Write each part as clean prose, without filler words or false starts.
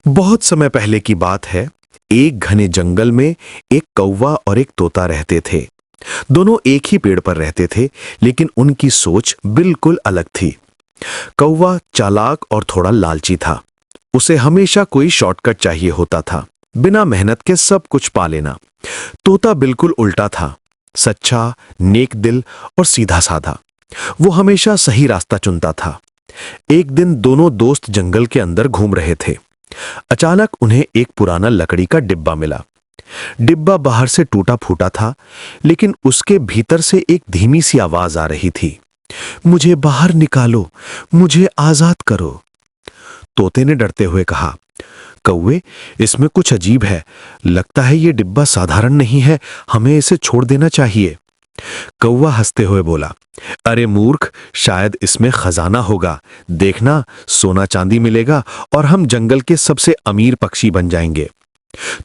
बहुत समय पहले की बात है। एक घने जंगल में एक कौवा और एक तोता रहते थे। दोनों एक ही पेड़ पर रहते थे, लेकिन उनकी सोच बिल्कुल अलग थी। कौवा चालाक और थोड़ा लालची था। उसे हमेशा कोई शॉर्टकट चाहिए होता था, बिना मेहनत के सब कुछ पा लेना। तोता बिल्कुल उल्टा था, सच्चा, नेक दिल और सीधा साधा। वो हमेशा सही रास्ता चुनता था। एक दिन दोनों दोस्त जंगल के अंदर घूम रहे थे। अचानक उन्हें एक पुराना लकड़ी का डिब्बा मिला। डिब्बा बाहर से टूटा फूटा था, लेकिन उसके भीतर से एक धीमी सी आवाज आ रही थी, मुझे बाहर निकालो, मुझे आजाद करो। तोते ने डरते हुए कहा, कौवे, इसमें कुछ अजीब है। लगता है ये डिब्बा साधारण नहीं है, हमें इसे छोड़ देना चाहिए। कौवा हंसते हुए बोला, अरे मूर्ख, शायद इसमें खजाना होगा। देखना, सोना चांदी मिलेगा और हम जंगल के सबसे अमीर पक्षी बन जाएंगे।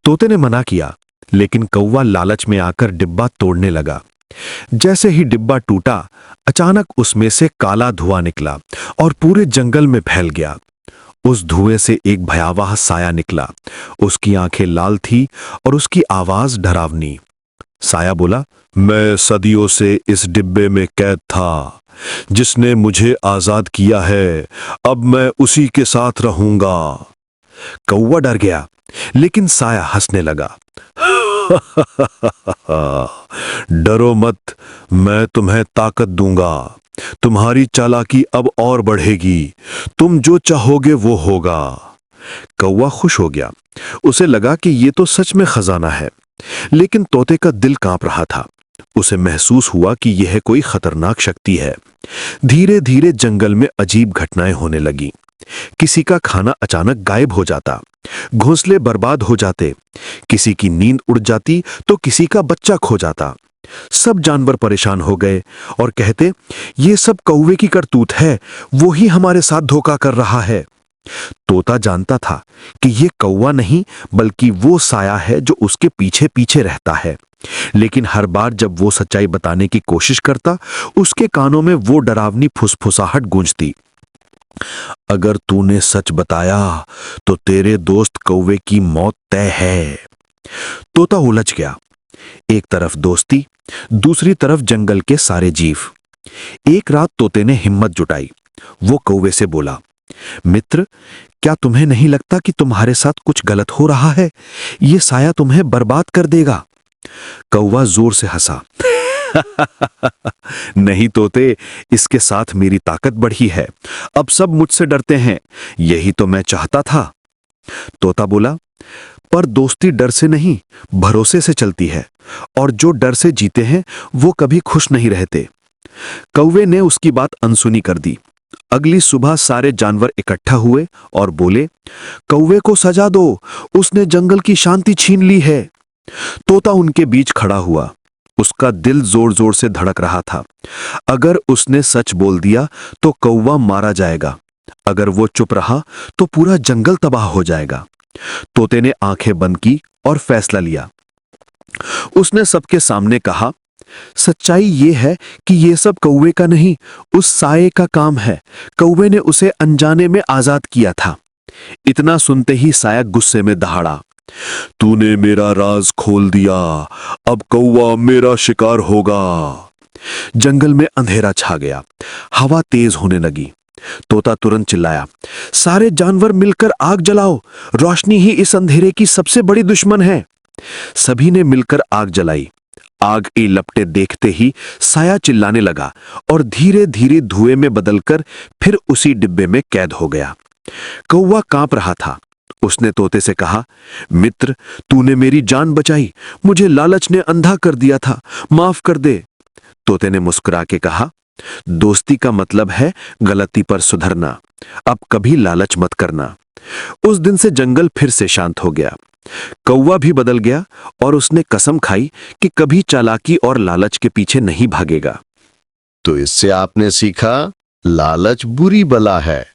तोते ने मना किया, लेकिन कौवा लालच में आकर डिब्बा तोड़ने लगा। जैसे ही डिब्बा टूटा, अचानक उसमें से काला धुआं निकला और पूरे जंगल में फैल गया। उस धुएं से एक भयावह साया निकला। उसकी आंखें लाल थी और उसकी आवाज डरावनी। साया बोला, मैं सदियों से इस डिब्बे में कैद था। जिसने मुझे आजाद किया है, अब मैं उसी के साथ रहूंगा। कौवा डर गया, लेकिन साया हंसने लगा। डरो मत, मैं तुम्हें ताकत दूंगा। तुम्हारी चालाकी अब और बढ़ेगी। तुम जो चाहोगे वो होगा। कौवा खुश हो गया। उसे लगा कि ये तो सच में खजाना है, लेकिन तोते का दिल कांप रहा था। उसे महसूस हुआ कि यह कोई खतरनाक शक्ति है। धीरे धीरे जंगल में अजीब घटनाएं होने लगी। किसी का खाना अचानक गायब हो जाता, घोंसले बर्बाद हो जाते, किसी की नींद उड़ जाती तो किसी का बच्चा खो जाता। सब जानवर परेशान हो गए और कहते, ये सब कौवे की करतूत है, वो ही हमारे साथ धोखा कर रहा है। तोता जानता था कि ये कौवा नहीं, बल्कि वो साया है जो उसके पीछे पीछे रहता है। लेकिन हर बार जब वो सच्चाई बताने की कोशिश करता, उसके कानों में वो डरावनी फुसफुसाहट गूंजती, अगर तूने सच बताया तो तेरे दोस्त कौवे की मौत तय है। तोता उलझ गया। एक तरफ दोस्ती, दूसरी तरफ जंगल के सारे जीव। एक रात तोते ने हिम्मत जुटाई। वो कौवे से बोला, मित्र, क्या तुम्हें नहीं लगता कि तुम्हारे साथ कुछ गलत हो रहा है? ये साया तुम्हें बर्बाद कर देगा। कौवा जोर से हंसा। नहीं तोते, इसके साथ मेरी ताकत बढ़ी है। अब सब मुझसे डरते हैं। यही तो मैं चाहता था। तोता बोला, पर दोस्ती डर से नहीं, भरोसे से चलती है, और जो डर से जीते हैं वो कभी खुश नहीं रहते। कौवे ने उसकी बात अनसुनी कर दी। अगली सुबह सारे जानवर इकट्ठा हुए और बोले, कौवे को सजा दो, उसने जंगल की शांति छीन ली है। तोता उनके बीच खड़ा हुआ। उसका दिल जोर जोर से धड़क रहा था। अगर उसने सच बोल दिया तो कौवा मारा जाएगा, अगर वो चुप रहा तो पूरा जंगल तबाह हो जाएगा। तोते ने आंखें बंद की और फैसला लिया। उसने सबके सामने कहा, सच्चाई ये है कि ये सब कौवे का नहीं, उस साये का काम है। कौवे ने उसे अनजाने में आजाद किया था। इतना सुनते ही साया गुस्से में दहाड़ा, तूने मेरा राज खोल दिया, अब कौवा मेरा शिकार होगा। जंगल में अंधेरा छा गया। हवा तेज होने लगी। तोता तुरंत चिल्लाया, सारे जानवर मिलकर आग जलाओ, रोशनी ही इस अंधेरे की सबसे बड़ी दुश्मन है। सभी ने मिलकर आग जलाई। आग की लपटें देखते ही साया चिल्लाने लगा और धीरे धीरे धुएं में बदलकर फिर उसी डिब्बे में कैद हो गया। कौवा कांप रहा था। उसने तोते से कहा, मित्र, तूने मेरी जान बचाई, मुझे लालच ने अंधा कर दिया था, माफ कर दे। तोते ने मुस्कुरा के कहा, दोस्ती का मतलब है गलती पर सुधरना, अब कभी लालच मत करना। उस दिन से जंगल फिर से शांत हो गया। कौवा भी बदल गया और उसने कसम खाई कि कभी चालाकी और लालच के पीछे नहीं भागेगा। तो इससे आपने सीखा, लालच बुरी बला है।